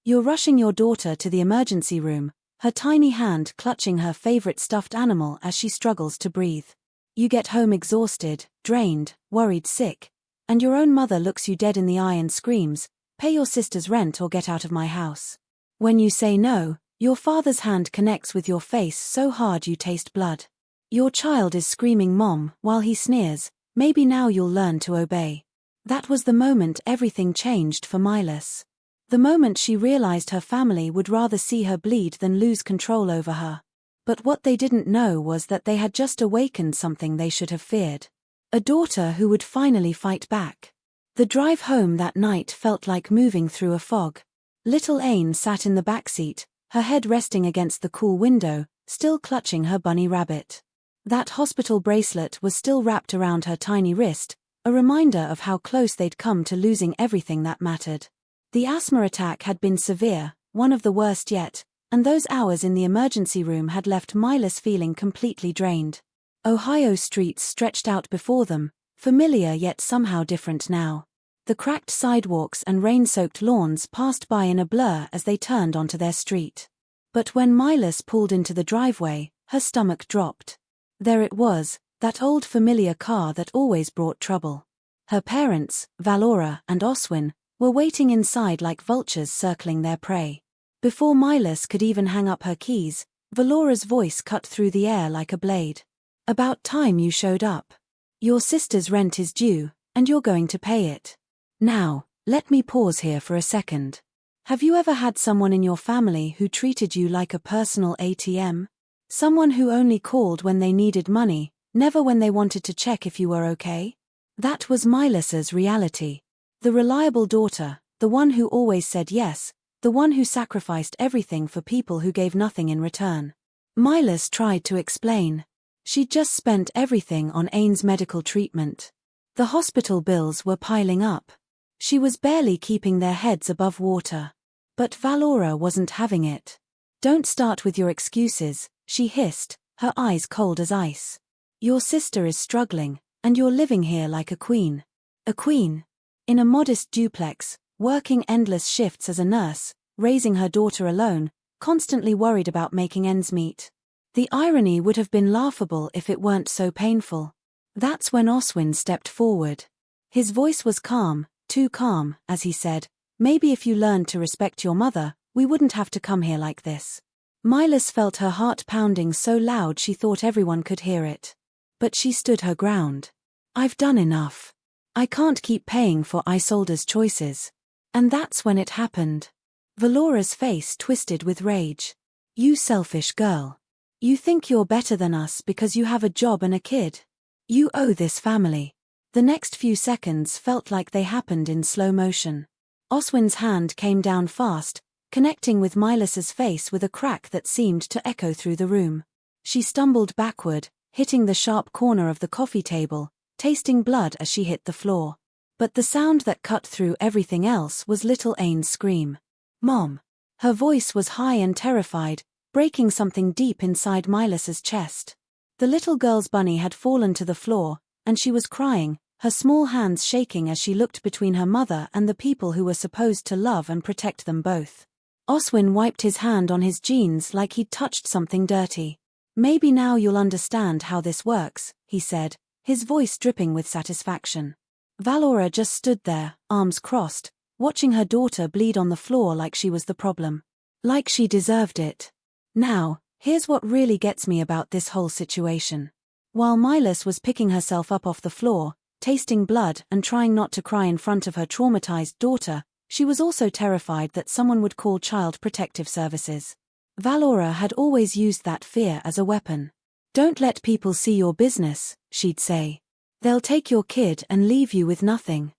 You're rushing your daughter to the emergency room, her tiny hand clutching her favorite stuffed animal as she struggles to breathe. You get home exhausted, drained, worried sick, and your own mother looks you dead in the eye and screams, "Pay your sister's rent or get out of my house." When you say no, your father's hand connects with your face so hard you taste blood. Your child is screaming "Mom" while he sneers, "Maybe now you'll learn to obey." That was the moment everything changed for Milas. The moment she realized her family would rather see her bleed than lose control over her. But what they didn't know was that they had just awakened something they should have feared. A daughter who would finally fight back. The drive home that night felt like moving through a fog. Little Ain sat in the backseat, her head resting against the cool window, still clutching her bunny rabbit. That hospital bracelet was still wrapped around her tiny wrist, a reminder of how close they'd come to losing everything that mattered. The asthma attack had been severe, one of the worst yet, and those hours in the emergency room had left Milas feeling completely drained. Ohio streets stretched out before them, familiar yet somehow different now. The cracked sidewalks and rain-soaked lawns passed by in a blur as they turned onto their street. But when Milas pulled into the driveway, her stomach dropped. There it was, that old familiar car that always brought trouble. Her parents, Valora and Oswin, were waiting inside like vultures circling their prey. Before Milas could even hang up her keys, Valora's voice cut through the air like a blade. "About time you showed up. Your sister's rent is due, and you're going to pay it. Now, let me pause here for a second. Have you ever had someone in your family who treated you like a personal ATM? Someone who only called when they needed money, never when they wanted to check if you were okay?" That was Milas's reality. The reliable daughter, the one who always said yes, the one who sacrificed everything for people who gave nothing in return. Milas tried to explain. She'd just spent everything on Ain's medical treatment. The hospital bills were piling up. She was barely keeping their heads above water. But Valora wasn't having it. "Don't start with your excuses," she hissed, her eyes cold as ice. "Your sister is struggling, and you're living here like a queen." A queen. In a modest duplex, working endless shifts as a nurse, raising her daughter alone, constantly worried about making ends meet. The irony would have been laughable if it weren't so painful. That's when Oswin stepped forward. His voice was calm, too calm, as he said, "Maybe if you learned to respect your mother, we wouldn't have to come here like this." Milas felt her heart pounding so loud she thought everyone could hear it. But she stood her ground. "I've done enough. I can't keep paying for Isolde's choices." And that's when it happened. Valora's face twisted with rage. "You selfish girl. You think you're better than us because you have a job and a kid. You owe this family." The next few seconds felt like they happened in slow motion. Oswin's hand came down fast, connecting with Milas's face with a crack that seemed to echo through the room. She stumbled backward, hitting the sharp corner of the coffee table, tasting blood as she hit the floor. But the sound that cut through everything else was little Ain's scream. "Mom." Her voice was high and terrified, breaking something deep inside Milas's chest. The little girl's bunny had fallen to the floor, and she was crying, her small hands shaking as she looked between her mother and the people who were supposed to love and protect them both. Oswin wiped his hand on his jeans like he'd touched something dirty. "Maybe now you'll understand how this works," he said, his voice dripping with satisfaction. Valora just stood there, arms crossed, watching her daughter bleed on the floor like she was the problem. Like she deserved it. "Now, here's what really gets me about this whole situation." While Milas was picking herself up off the floor, tasting blood and trying not to cry in front of her traumatized daughter, she was also terrified that someone would call Child Protective Services. Valora had always used that fear as a weapon. "Don't let people see your business," she'd say. "They'll take your kid and leave you with nothing."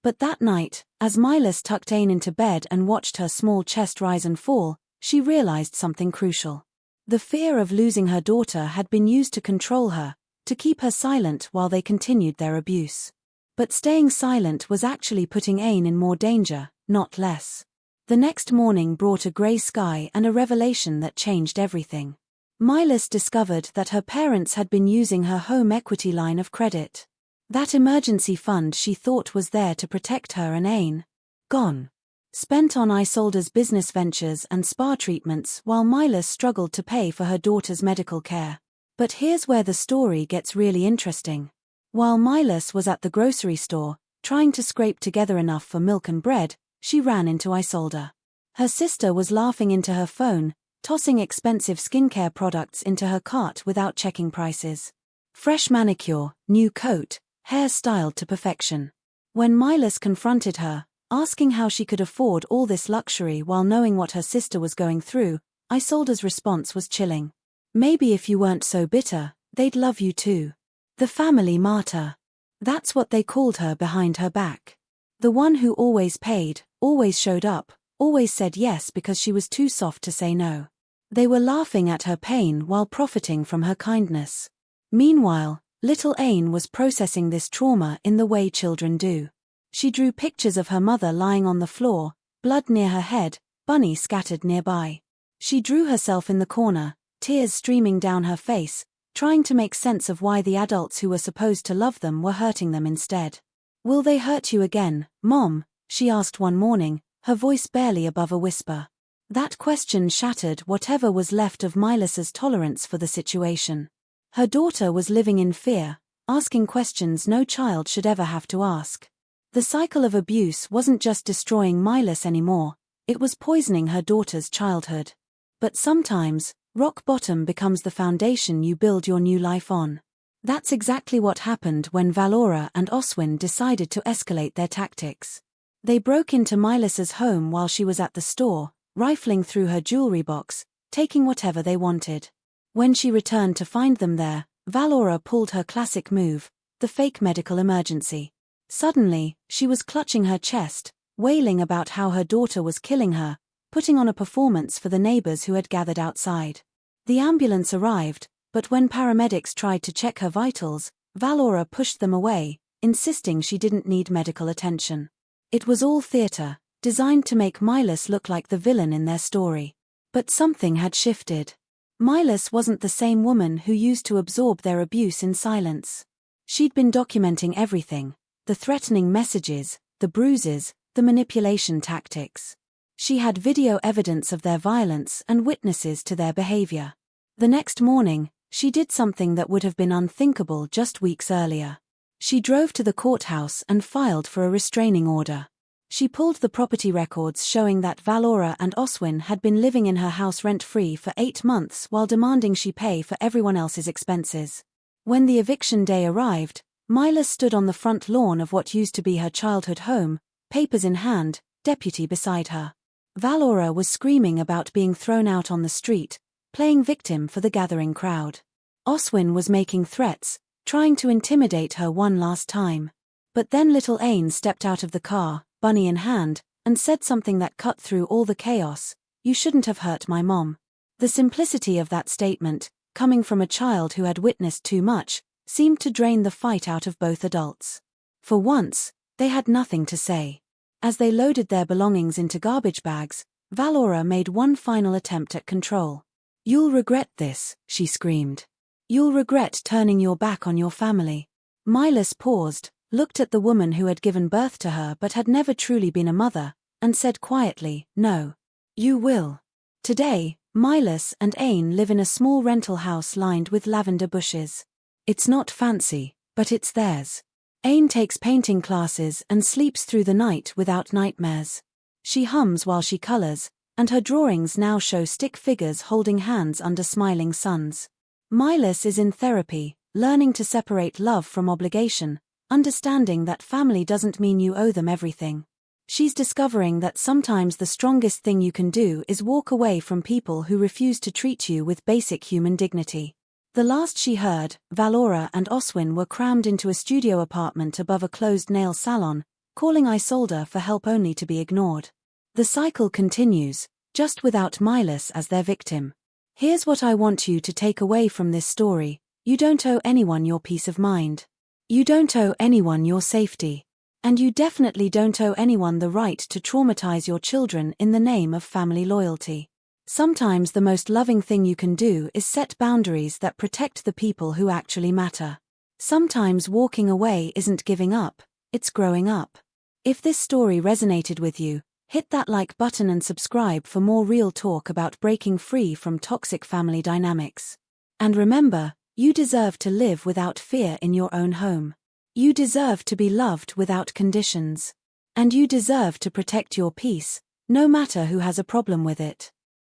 But that night, as Milas tucked Ain into bed and watched her small chest rise and fall, she realized something crucial. The fear of losing her daughter had been used to control her, to keep her silent while they continued their abuse. But staying silent was actually putting Ain in more danger, not less. The next morning brought a grey sky and a revelation that changed everything. Milas discovered that her parents had been using her home equity line of credit. That emergency fund she thought was there to protect her and Ain. Gone. spent on Isolde's business ventures and spa treatments while Milas struggled to pay for her daughter's medical care. But here's where the story gets really interesting. While Milas was at the grocery store, trying to scrape together enough for milk and bread, she ran into Isolde. Her sister was laughing into her phone, tossing expensive skincare products into her cart without checking prices. Fresh manicure, new coat, hair styled to perfection. When Milas confronted her, asking how she could afford all this luxury while knowing what her sister was going through, Isolde's response was chilling. Maybe if you weren't so bitter, they'd love you too. The family martyr. That's what they called her behind her back. The one who always paid, always showed up, always said yes because she was too soft to say no. They were laughing at her pain while profiting from her kindness. Meanwhile, little Ain was processing this trauma in the way children do. She drew pictures of her mother lying on the floor, blood near her head, Bunny scattered nearby. She drew herself in the corner, tears streaming down her face, trying to make sense of why the adults who were supposed to love them were hurting them instead. "Will they hurt you again, Mom?" she asked one morning, her voice barely above a whisper. That question shattered whatever was left of Milas's tolerance for the situation. Her daughter was living in fear, asking questions no child should ever have to ask. The cycle of abuse wasn't just destroying Milas anymore, it was poisoning her daughter's childhood. But sometimes, rock bottom becomes the foundation you build your new life on. That's exactly what happened when Valora and Oswin decided to escalate their tactics. They broke into Milas's home while she was at the store, rifling through her jewelry box, taking whatever they wanted. When she returned to find them there, Valora pulled her classic move, the fake medical emergency. Suddenly, she was clutching her chest, wailing about how her daughter was killing her, putting on a performance for the neighbors who had gathered outside. The ambulance arrived, but when paramedics tried to check her vitals, Valora pushed them away, insisting she didn't need medical attention. It was all theater, designed to make Milas look like the villain in their story. But something had shifted. Milas wasn't the same woman who used to absorb their abuse in silence. She'd been documenting everything. The threatening messages, the bruises, the manipulation tactics. She had video evidence of their violence and witnesses to their behavior. The next morning, she did something that would have been unthinkable just weeks earlier. She drove to the courthouse and filed for a restraining order. She pulled the property records showing that Valora and Oswin had been living in her house rent-free for 8 months while demanding she pay for everyone else's expenses. When the eviction day arrived, Milas stood on the front lawn of what used to be her childhood home, papers in hand, deputy beside her. Valora was screaming about being thrown out on the street, playing victim for the gathering crowd. Oswin was making threats, trying to intimidate her one last time. But then little Ain stepped out of the car, bunny in hand, and said something that cut through all the chaos: "You shouldn't have hurt my mom." The simplicity of that statement, coming from a child who had witnessed too much, seemed to drain the fight out of both adults. For once, they had nothing to say. As they loaded their belongings into garbage bags, Valora made one final attempt at control. "You'll regret this," she screamed. "You'll regret turning your back on your family." Milas paused, looked at the woman who had given birth to her but had never truly been a mother, and said quietly, "No. You will." Today, Milas and Ain live in a small rental house lined with lavender bushes. It's not fancy, but it's theirs. Ain takes painting classes and sleeps through the night without nightmares. She hums while she colors, and her drawings now show stick figures holding hands under smiling suns. Milas is in therapy, learning to separate love from obligation, understanding that family doesn't mean you owe them everything. She's discovering that sometimes the strongest thing you can do is walk away from people who refuse to treat you with basic human dignity. The last she heard, Valora and Oswin were crammed into a studio apartment above a closed nail salon, calling Isolde for help only to be ignored. The cycle continues, just without Milas as their victim. Here's what I want you to take away from this story: you don't owe anyone your peace of mind. You don't owe anyone your safety. And you definitely don't owe anyone the right to traumatize your children in the name of family loyalty. Sometimes the most loving thing you can do is set boundaries that protect the people who actually matter. Sometimes walking away isn't giving up, it's growing up. If this story resonated with you, Hit that like button and subscribe for more real talk about breaking free from toxic family dynamics. And remember, you deserve to live without fear in your own home. You deserve to be loved without conditions. And you deserve to protect your peace, no matter who has a problem with it.